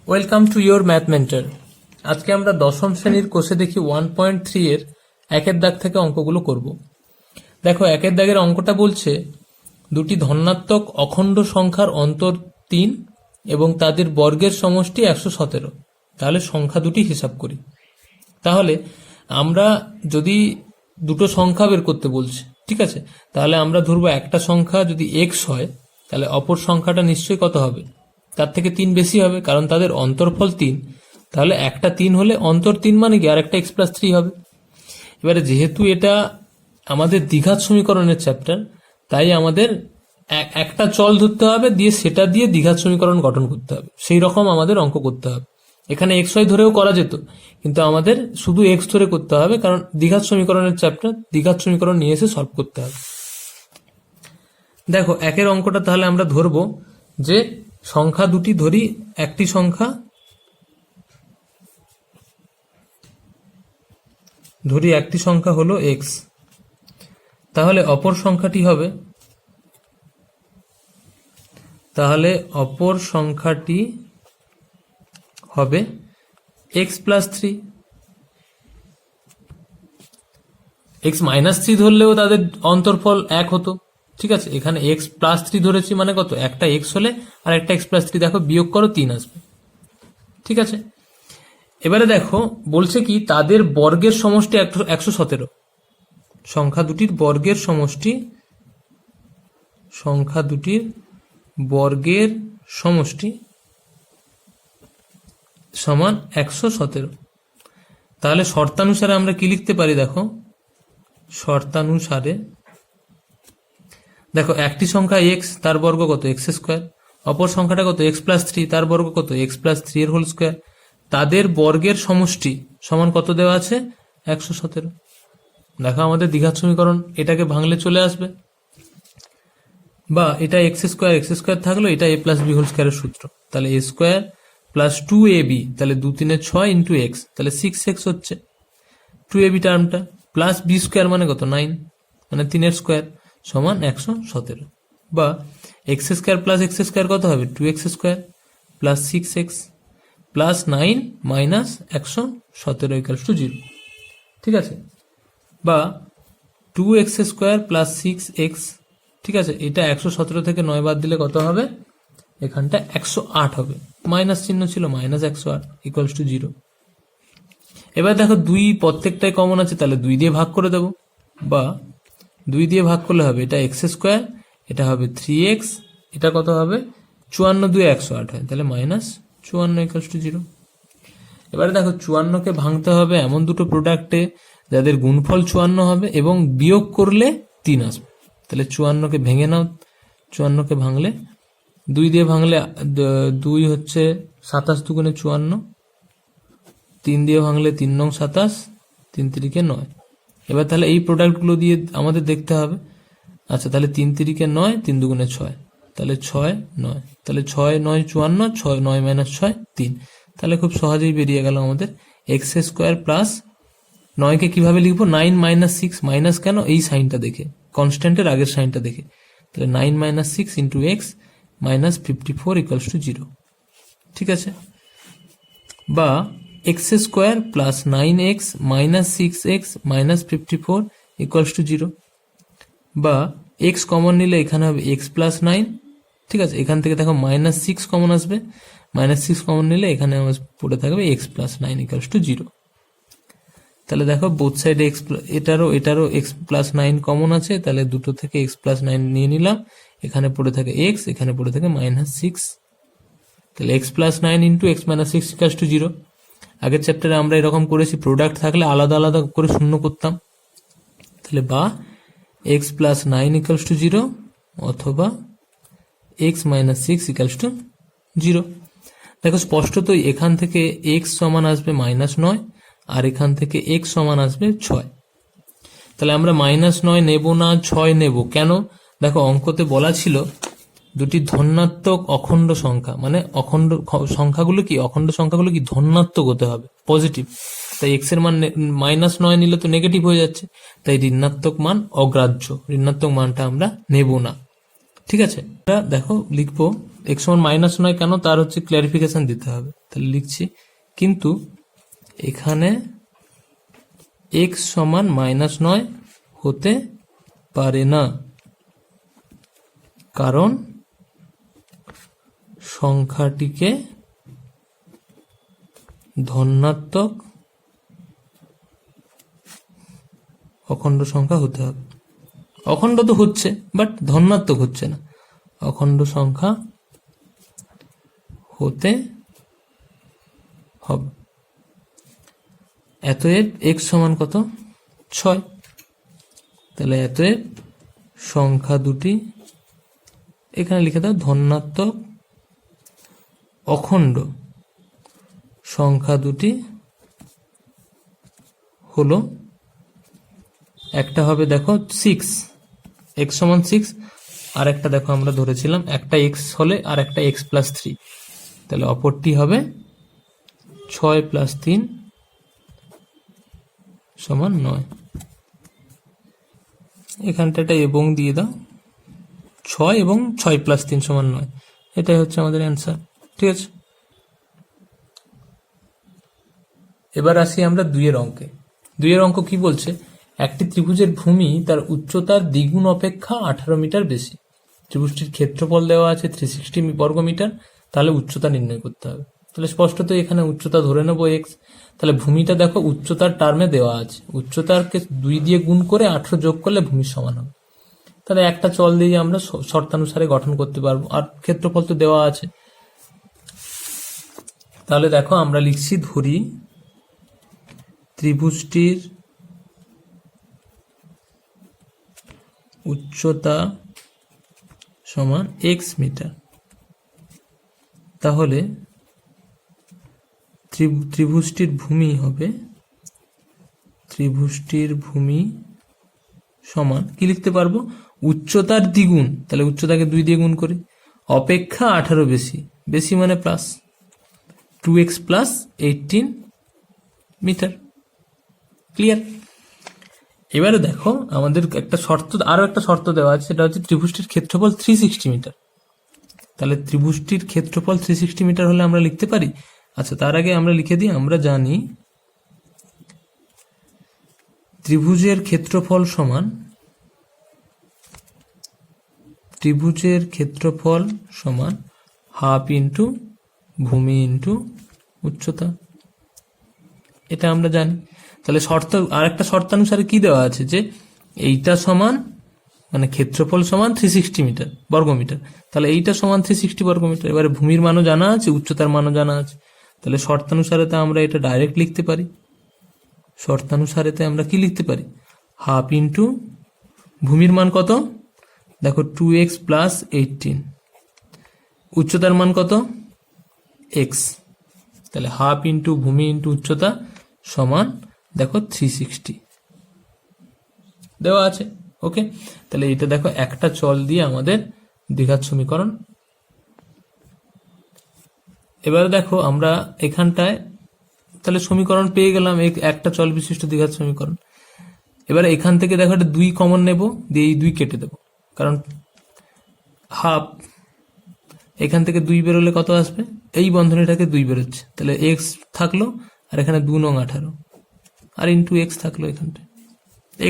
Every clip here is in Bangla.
Welcome to your math mentor. আজকে আমরা দশম শ্রেণীর কোষে দেখি 1.3 এর একের দাগ থেকে অঙ্কগুলো করব। দেখো, একের দাগের অঙ্কটা বলছে দুটি ধনাত্মক অখণ্ড সংখ্যার অন্তর 3 এবং তাদের বর্গের সমষ্টি 117। তাহলে সংখ্যা দুটি হিসাব করি। তাহলে আমরা যদি দুটো সংখ্যা বের করতে বলছে, ঠিক আছে, তাহলে আমরা ধরবো একটা সংখ্যা যদি এক্স হয়, তাহলে অপর সংখ্যাটা নিশ্চয়ই কত হবে, তার থেকে 3 বেশি হবে, কারণ তাদের অন্তরফল 3। তাহলে একটা 3 হলে অন্তর 3 মানে কি আর একটা x + 3 হবে। এবারে যেহেতু এটা আমাদের দ্বিঘাত সমীকরণের চ্যাপ্টার, তাই আমাদের একটা চল ধরতে হবে, দিয়ে সেটা দিয়ে দ্বিঘাত সমীকরণ গঠন করতে হবে। সেই রকম আমাদের অঙ্ক করতে হবে। এখানে এক্স ওয়াই ধরেও করা যেত, কিন্তু আমাদের শুধু এক্স ধরে করতে হবে, কারণ দ্বিঘাত সমীকরণের চ্যাপ্টার, দ্বিঘাত সমীকরণ নিয়ে এসে সলভ করতে হবে। দেখো, একের অঙ্কটা তাহলে আমরা ধরবো যে সংখ্যা দুটি ধরি, একটি সংখ্যা হলো এক্স, তাহলে অপর সংখ্যাটি হবে x + 3। x - 3 ধরলেও তাদের অন্তরফল 1 হতো, ঠিক আছে। এখানে x + 3 ধরেছি মানে কত, একটা x হলে আর একটা x + 3, দেখো বিয়োগ করো 3 আসবে, ঠিক আছে। এবারে দেখো বলছে কি তাদের বর্গের সমষ্টি 117। সংখ্যা দুটির বর্গের সমষ্টি সমান 117। তাহলে শর্তানুসারে আমরা কি লিখতে পারি, দেখো শর্তানুসারে দেখো একটি সংখ্যা x, তার বর্গ কত x², অপর সংখ্যাটা কত x + 3, তার বর্গ কত x + 3 এর হোল স্কয়ার। তাদের বর্গের সমষ্টি সমান কত দেওয়া আছে, 117। দেখো আমাদের দ্বিঘাত সমীকরণ, এটাকে ভাঙলে চলে আসবে, বা এটা x² থাকলো, এটা a + b হোল স্কয়ারের সূত্র। তাহলে a² + 2ab, তাহলে 2 × 3 = 6 × x, তাহলে 6x হচ্ছে 2ab টার্মটা, প্লাস b² মানে কত 9, মানে 3 স্কয়ার সমান 117। বা x² + x² কত হবে, 2x² + 6x + 9 - 117 = 0, ঠিক আছে। বা 2x² + 6x, ঠিক আছে, এটা 117 থেকে 9 বাদ দিলে কত হবে, এখানটা 108 হবে, মাইনাস চিহ্ন ছিল, -108 = 0। এবার দেখো 2 প্রত্যেকটাই কমন আছে, তাহলে 2 দিয়ে ভাগ করে দেব, বা 2 দিয়ে ভাগ করলে হবে এটা x², এটা হবে 3x, এটা কত হবে 54, 2 108 হয়, তাহলে -54 = 0। এবারে দেখো 54কে ভাঙতে হবে এমন দুটো প্রোডাক্টে যাদের গুণফল 54 হবে এবং বিয়োগ করলে 3 আসবে। তাহলে 54কে ভেঙে নাও, 54কে ভাঙলে 2 দিয়ে ভাঙলে 2 হচ্ছে 27 × 2 = 54, 3 দিয়ে ভাঙলে 3 × 9 = 27, 3 × 3 = 9। এবার তাহলে এই প্রোডাক্টগুলো দিয়ে আমাদের দেখতে হবে। আচ্ছা, তাহলে 3 × 3 = 9, 3 × 2 = 6, তাহলে 6 9, তাহলে 6 9 54, 6 9 - 6 3। তাহলে খুব সহজেই বেরিয়ে গেল আমাদের x² প্লাস 9কে কিভাবে লিখবো, 9 - 6, মাইনাস কেন, এই সাইনটা দেখে, কনস্ট্যান্টের আগের সাইনটা দেখে। তাহলে 9 - 6 × x -54 = 0, ঠিক আছে। বা x² + 9x - 6x -54 = 0। বা x কমন নিলে এখানে হবে x + 9, ঠিক আছে। এখান থেকে দেখো -6 কমন আসবে, -6 কমন নিলে এখানে পড়ে থাকবে x + 9 = 0। তাহলে দেখো বোথ সাইডে এটারও x + 9 কমন আছে, তাহলে দুটো থেকে x + 9 নিয়ে নিলাম, এখানে পড়ে থাকে x, এখানে পড়ে থাকে -6, তাহলে x + 9 × x - 6 = 0। আগের চ্যাপ্টারে আমরা এরকম করেছি, প্রোডাক্ট থাকলে আলাদা আলাদা করে শূন্য করতাম। তাহলে বা x + 9 = 0 অথবা x - 6 = 0। দেখো স্পষ্টতই এখান থেকে x সমান আসবে -9, আর এখান থেকে x সমান আসবে 6। তাহলে আমরা -9 নেব না, 6 নেব কেন, দেখো অঙ্কতে বলা ছিল দুটি ধনাত্মক অখণ্ড সংখ্যা, মানে অখণ্ড সংখ্যাগুলো কি, অখণ্ড সংখ্যাগুলো কি ধনাত্মক হতে হবে, পজিটিভ। তাই x এর মান -9 নিলে তো নেগেটিভ হয়ে যাচ্ছে, তাই ঋণাত্মক মান অগ্রাহ্য, ঋণাত্মক মানটা আমরা নেব না, ঠিক আছে। দেখো লিখবো x সমান -9 কেন তার হচ্ছে ক্লারিফিকেশন দিতে হবে। তাহলে লিখছি কিন্তু এখানে x সমান -9 হতে পারে না, কারণ সংখ্যাটিকে ধনাত্মক অখণ্ড সংখ্যা হতে হবে। অখণ্ড তো হচ্ছে, বাট ধনাত্মক হচ্ছে না। অখণ্ড সংখ্যা হতে হবে। অতএব x সমান কত? 6। তাহলে অতএব সংখ্যা দুটি এখানে লিখে দাও, ধনাত্মক অখণ্ড সংখ্যা দুটি হলো, একটা হবে দেখো 6, x সমান 6, আর একটা দেখো আমরা ধরেছিলাম একটা x হলে আর একটা x+3, তাহলে অপরটি হবে 6+3 সমান 9। এখানটা একটা এবং দিয়ে দাও, 6 এবং 6+3 সমান 9, এটাই হচ্ছে আমাদের অ্যান্সার। ঠিক আছে, এবার আসি আমরা 2 অঙ্কে। 2 অঙ্ক কি বলছে? একটি ত্রিভুজের ভূমি তার উচ্চতার দ্বিগুণ অপেক্ষা 18 মিটার বেশি। ত্রিভুজটির ক্ষেত্রফল দেওয়া আছে 360 বর্গমিটার, তাহলে উচ্চতা নির্ণয় করতে হবে। তাহলে স্পষ্টত এখানে উচ্চতা ধরে নেব x। তাহলে ভূমিটা দেখো উচ্চতার টার্মে দেওয়া আছে, উচ্চতারকে 2 দিয়ে গুণ করে 18 যোগ করলে ভূমির সমান হবে। তাহলে একটা চল দিয়ে আমরা শর্তানুসারে গঠন করতে পারবো, আর ক্ষেত্রফল তো দেওয়া আছে। তাহলে দেখো আমরা লিখছি, ধরি ত্রিভুজটির উচ্চতা সমান x মিটার। তাহলে ত্রিভুজটির ভূমি হবে, ত্রিভুজটির ভূমি সমান কি লিখতে পারবো? উচ্চতার দ্বিগুণ, তাহলে উচ্চতাকে 2 দিয়ে গুণ করি, অপেক্ষা 18 বেশি, বেশি মানে প্লাস 2x + 18 মিটার। ক্লিয়ার? এবারে দেখো আমাদের একটা শর্ত, আরো একটা শর্ত দেওয়া আছে, সেটা হচ্ছে ত্রিভুজটির ক্ষেত্রফল 360 মিটার। তাহলে ত্রিভুজটির ক্ষেত্রফল 360 মিটার হলে আমরা লিখতে পারি। আচ্ছা, তার আগে আমরা লিখে দিই, আমরা জানি ত্রিভুজের ক্ষেত্রফল সমান, ত্রিভুজের ক্ষেত্রফল সমান হাফ ইন্টু ভূমি ইন্টু উচ্চতা, এটা আমরা জানি। তাহলে শর্ত, আর একটা শর্তানুসারে কি দেওয়া আছে, যে এইটা সমান মানে ক্ষেত্রফল সমান 360 মিটার বর্গমিটার, তাহলে এইটা সমান 360 বর্গমিটার। এবারে ভূমির মানও জানা আছে, উচ্চতার মানও জানা আছে, তাহলে শর্তানুসারে তো আমরা এটা ডাইরেক্ট লিখতে পারি। শর্তানুসারেতে আমরা কি লিখতে পারি? হাফ ইন্টু ভূমির মান কত দেখো 2x + 18, উচ্চতার মান কত? x। তাহলে হাফ ইন্টু ভূমি ইন্টু উচ্চতা সমান দেখো 360 দেওয়া আছে। ওকে, তাহলে এটা দেখো একটা চল দিয়ে আমাদের দ্বিঘাত সমীকরণ। এবার দেখো আমরা এখানটায় তাহলে সমীকরণ পেয়ে গেলাম, একটা চল বিশিষ্ট দ্বিঘাত সমীকরণ। এবার এখান থেকে দেখো একটা 2 কমন নেব, দিয়ে এই 2 কেটে দেব, কারণ হাফ এখান থেকে 2 বেরোলে কত আসবে? এই বন্ধনীটাকে 2 বেরোচ্ছে, তাহলে x থাকলো, আর এখানে 2 নং 18, আর ইন্টু x থাকলো, এখানটায়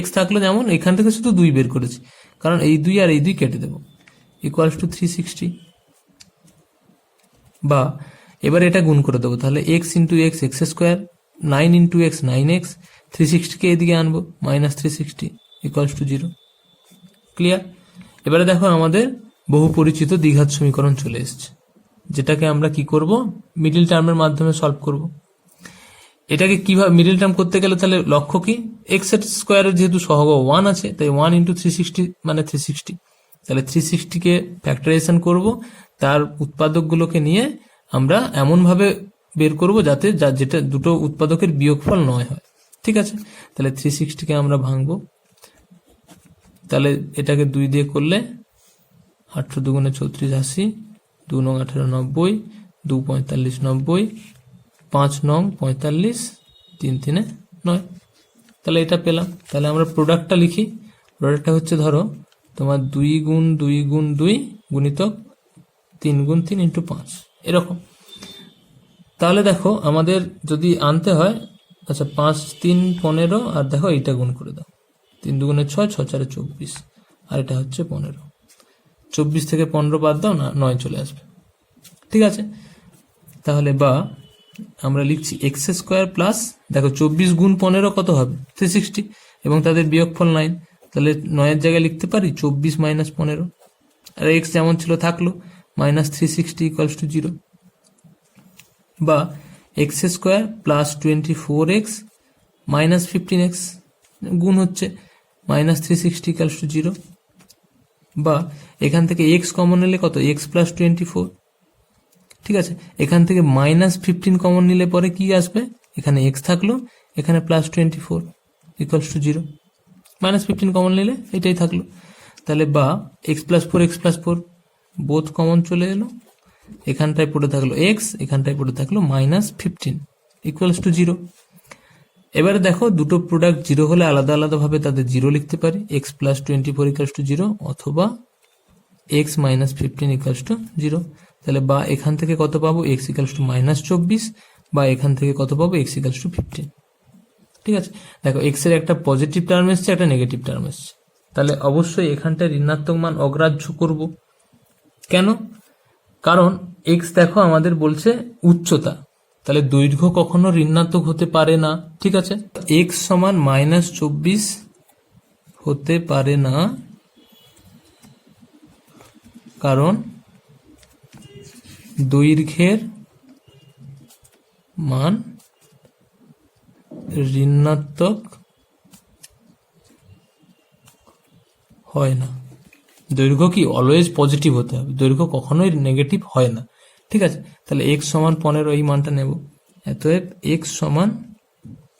x থাকলো, যেমন এখান থেকে শুধু 2 বের করেছি, কারণ এই 2 আর এই 2 কেটে দেব, ইকুয়ালস টু 360। বা এবার এটা গুণ করে দেবো, তাহলে x into x x², 9 into x 9x, 360কে এদিকে আনবো, -360 ইকুয়ালস টু 0। ক্লিয়ার? এবারে দেখো আমাদের বহু পরিচিত দ্বিঘাত সমীকরণ চলে এসছে, যেটাকে আমরা কি করব? মিডল টার্মের মাধ্যমে সলভ করব। এটাকে কিভাবে মিডল টার্ম করতে গেলে তাহলে লক্ষ্য কি? x² যেহেতু সহগ 1 আছে, তাই 1 ইন্টু 360 মানে 360, তাহলে 360কে ফ্যাক্টরাইজেশন করব, তার উৎপাদকগুলোকে নিয়ে আমরা এমন ভাবে বের করব যাতে যেটা দুটো উৎপাদকের বিয়োগফল 9 হয়। ঠিক আছে, তাহলে 360কে আমরা ভাঙবো, তাহলে এটাকে 2 দিয়ে করলে 8 দুগুণে 34 80, 2 নং 18 90, 2 45 90, 5 নং 45, 3 3 9। তাহলে এটা পেলাম। তাহলে আমরা প্রোডাক্টটা লিখি। প্রোডাক্টটা হচ্ছে ধরো তোমার 2 গুণ 2 গুণ 2 গুণিতক 3 গুণ 3 ইন্টু 5 এরকম। তাহলে দেখো আমাদের যদি আনতে হয়, আচ্ছা 5 3 15, আর দেখো এইটা গুণ করে দাও, 3 দুগুণে 6, 6 4 24, আর এটা হচ্ছে 15। 24 থেকে 15 বাদ দাও না, 9 চলে আসবে। ঠিক আছে, তাহলে বা আমরা লিখছি এক্স স্কোয়ার প্লাস, দেখো 24 গুণ 15 কত হবে 360, এবং তাদের বিয়োগফল 9, তাহলে 9 জায়গায় লিখতে পারি 24 মাইনাস 15, আর এক্স যেমন ছিল থাকলো, মাইনাস 360 ইকুয়ালস টু 0। বা x square plus 24x minus 15x গুণ হচ্ছে মাইনাস 360 ইকুয়ালস টু 0। বা এখান থেকে এক্স কমন নিলে কত, এক্স প্লাস 24। ঠিক আছে, এখান থেকে মাইনাস 15 কমন নিলে পরে কি আসবে, এখানে এক্স থাকলো, এখানে plus 24 equals to 0। Minus 15 common নিলে এটাই থাকলো। তাহলে বা এক্স প্লাস 4 বোথ কমন চলে এলো, এখানটায় পড়ে থাকলো এক্স, এখানটায় পড়ে থাকলো মাইনাস 15 ইকুয়ালস টু 0। এবারে দেখো দুটো প্রোডাক্ট 0 হলে আলাদা আলাদা ভাবে তাদের 0 লিখতে পারি, এক্স প্লাস 24 ইকুয়ালস টু 0 অথবা এক্স মাইনাস 15 ইকুয়ালস টু 0। তাহলে বা এখান থেকে কত পাবো, এক্স ইকুয়ালস টু মাইনাস 24, বা এখান থেকে কত পাবো, এক্স ইকুয়ালস টু 15। ঠিক আছে, দেখো এক্স এর একটা পজিটিভ টার্ম এসছে, একটা নেগেটিভ টার্ম এসছে, তাহলে অবশ্যই এখানটায় ঋণাত্মক মান অগ্রাহ্য করব। কেন, কারণ এক্স দেখো আমাদের বলছে উচ্চতা, তাহলে দৈর্ঘ্য কখনো ঋণাত্মক হতে পারে না। ঠিক আছে, এক্স সমান মাইনাস 24 হতে পারে না, কারণ দৈর্ঘ্যের মান ঋণাত্মক হয় না। দৈর্ঘ্য কি অলওয়েজ পজিটিভ হতে হবে, দৈর্ঘ্য কখনোই নেগেটিভ হয় না। ঠিক আছে, তাহলে এক্স সমান 15 এই মানটা নেব, অতএব এক্স সমান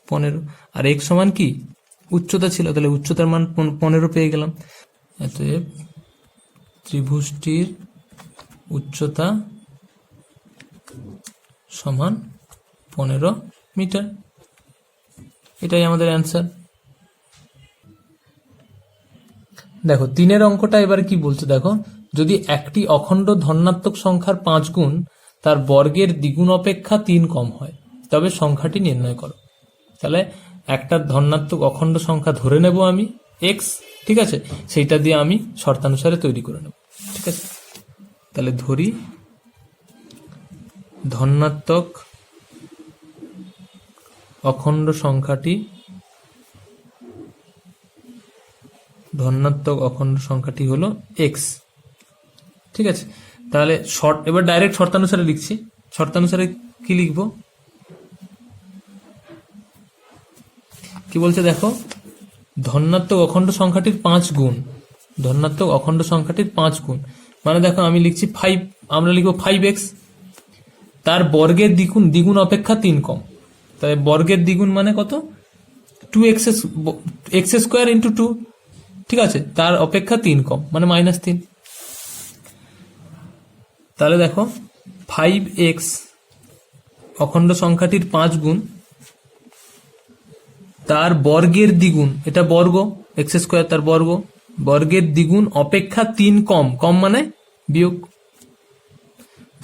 15, আর এক্স সমান কি উচ্চতা ছিল, তাহলে উচ্চতার মান 15 পেয়ে গেলাম। অতএব ত্রিভুজটির উচ্চতা সমান 15 মিটার, এটাই আমাদের অ্যান্সার। দেখো 3 অঙ্কটা এবার কি বলছে, দেখো যদি একটি অখণ্ড ধনাত্মক সংখ্যার 5 গুণ তার বর্গের দ্বিগুণ অপেক্ষা 3 কম হয়, তবে সংখ্যাটি নির্ণয় করো। তাহলে একটা ধনাত্মক অখণ্ড সংখ্যা ধরে নেব আমি এক্স, ঠিক আছে, সেইটা দিয়ে আমি শর্তানুসারে তৈরি করে নেব। ঠিক আছে, তাহলে ধরি ধনাত্মক অখণ্ড সংখ্যাটি হলো এক্স। ঠিক আছে, তাহলে এবার ডাইরেক্ট শর্তানুসারে লিখছি। শর্তানুসারে কি লিখব, কি বলছে দেখো, ধনাত্মক অখণ্ড সংখ্যাটির 5 গুণ, ধনাত্মক অখণ্ড সংখ্যাটির 5 গুণ মানে দেখো আমি লিখছি 5, আমরা লিখবো 5x, তার বর্গের দ্বিগুণ অপেক্ষা 3 কম, তাহলে বর্গের দ্বিগুণ মানে কত, 2x স্কোয়ার ইন্টু 2। ঠিক আছে, তার অপেক্ষা 3 কম মানে -3। তাহলে দেখো 5x অখণ্ড সংখ্যাটির 5 গুণ, তার বর্গের দ্বিগুণ, এটা বর্গ, এক্স স্কোয়ার তার বর্গ, বর্গের দ্বিগুণ অপেক্ষা 3 কম, কম মানে বিয়োগ।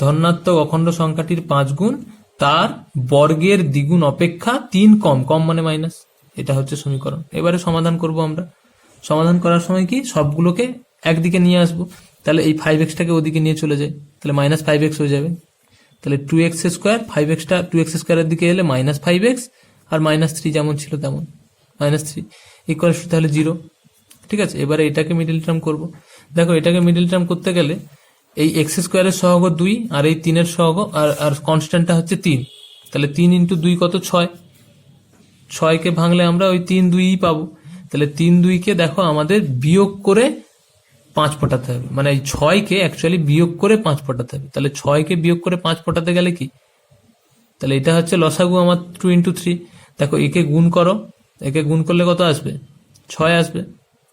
ধনাত্মক অখণ্ড সংখ্যাটির 5 গুণ তার বর্গের দ্বিগুণ অপেক্ষা 3 কম, কম মানে মাইনাস। এটা হচ্ছে সমীকরণ। এবারে সমাধান করব আমরা। সমাধান করার সময় কি সবগুলোকে একদিকে নিয়ে আসবো, তাহলে এই 5x-টাকে ওদিকে নিয়ে চলে যায়, তাহলে -5x হয়ে যাবে। তাহলে 2x স্কোয়ার, 5x-টা 2x স্কোয়ারের দিকে এলে -5x, আর -3 যেমন ছিল তেমন -3 ইকুয়াল টু তাহলে 0। ঠিক আছে, এবারে এটাকে মিডল টার্ম করব। দেখো এটাকে মিডল টার্ম করতে গেলে এই এক্স স্কোয়ারের সহগ 2, আর এই 3-এর সহগ, আর কনস্ট্যান্টটা হচ্ছে 3, তাহলে 3 ইন্টু 2 কত, 6। 6কে ভাঙলে আমরা ওই 3 2ই পাবো, তাহলে 3 2কে দেখো আমাদের বিয়োগ করে 5 ফোটাতে হবে, মানে এই 6কে অ্যাকচুয়ালি বিয়োগ করে 5 ফোটাতে হবে। তাহলে 6কে বিয়োগ করে 5 ফোটাতে গেলে কি, তাহলে এটা হচ্ছে লসাগু আমার 2 ইন্টু 3। দেখো একে গুণ করো, একে গুণ করলে কত আসবে, 6 আসবে।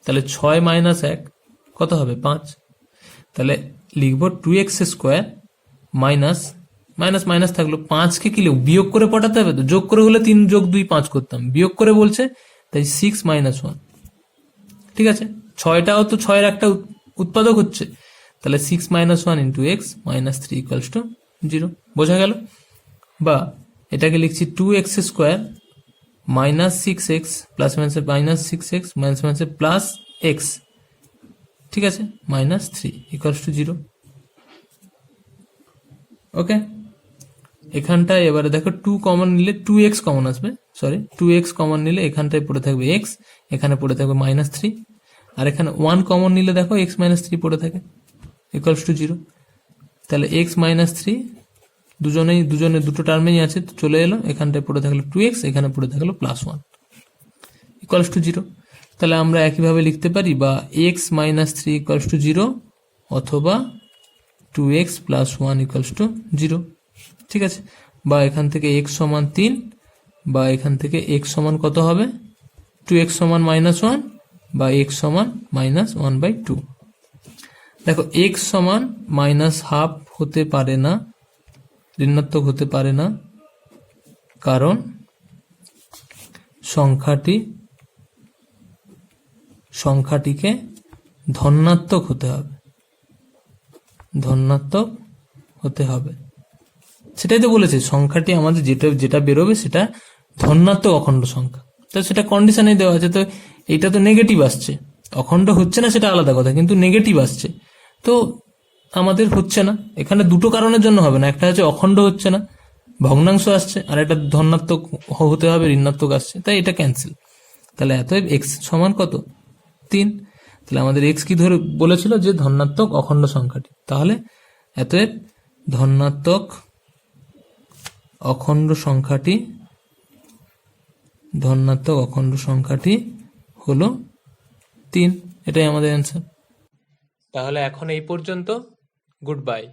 তাহলে 6 মাইনাস 1 কত হবে, 5। তাহলে লিখবো 2x স্কোয়ার মাইনাস মাইনাস থাকলো, 5কে কি লিখবো, বিয়োগ করে পটাতে হবে, তো যোগ করে হলে 3 যোগ 2 5 করতাম, বিয়োগ করে বলছে তাই 6 - 1। ঠিক আছে, 6টাও তো 6-এর একটা উৎপাদক হচ্ছে, তাহলে 6 minus 1 into x minus 3 equals to 0। বোঝা গেল? বা এটাকে লিখছি 2x square minus 6x plus minus 6x minus plus x, ঠিক আছে, মাইনাস 3 ইকুয়ালস টু 0। ওকে, এখানটায় এবারে দেখো 2 কমন নিলে 2x কমন আসবে, সরি 2x কমন নিলে এখানটায় পড়ে থাকবে x, এখানে পড়ে থাকবে মাইনাস 3, আর এখানে 1 কমন নিলে দেখো x মাইনাস 3 পড়ে থাকে ইকুয়ালস টু 0। তাহলে x মাইনাস 3 দুজনে দুটো টার্মেই আছে, তো চলে এলো, এখানটায় পড়ে থাকলো 2x, এখানে পড়ে থাকলো প্লাস 1 ইকুয়ালস টু 0। তাহলে আমরা একইভাবে লিখতে পারি বা x মাইনাস 3 ইকুয়ালস টু 0 অথবা 2x প্লাস 1 ইকুয়ালস টু 0, ঠিক আছে। বা এখান থেকে x সমান 3, বা এখান থেকে x সমান কত হবে, 2x সমান মাইনাস 1 বা x সমান মাইনাস 1/2। দেখো x সমান মাইনাস হাফ হতে পারে না, ঋণাত্মক হতে পারে না, কারণ সংখ্যাটিকে ধনাত্মক হতে হবে, ধনাত্মক হতে হবে। সেটাই তো বলেছে, সংখ্যাটি আমাদের যেটা বেরোবে সেটা ধনাত্মক অখণ্ড সংখ্যা, তো সেটা কন্ডিশনে দেওয়া আছে। তো এটা তো নেগেটিভ আসছে, অখণ্ড হচ্ছে না সেটা আলাদা কথা, কিন্তু নেগেটিভ আসছে, তো আমাদের হচ্ছে না। এখানে দুটো কারণের জন্য হবে না, একটা হচ্ছে অখণ্ড হচ্ছে না, ভগ্নাংশ আসছে, আর একটা ধনাত্মক হতে হবে, ঋণাত্মক আসছে, তাই এটা ক্যান্সেল। তাহলে অতএব এক্স সমান কত, 3। তাহলে আমাদের এক্স কি ধরে বলেছিল, যে ধনাত্মক অখণ্ড সংখ্যাটি, তাহলে অতএব ধনাত্মক অখণ্ড সংখ্যাটি হলো 3, এটাই আমাদের অ্যান্সার। তাহলে এখন এই পর্যন্ত, গুড বাই।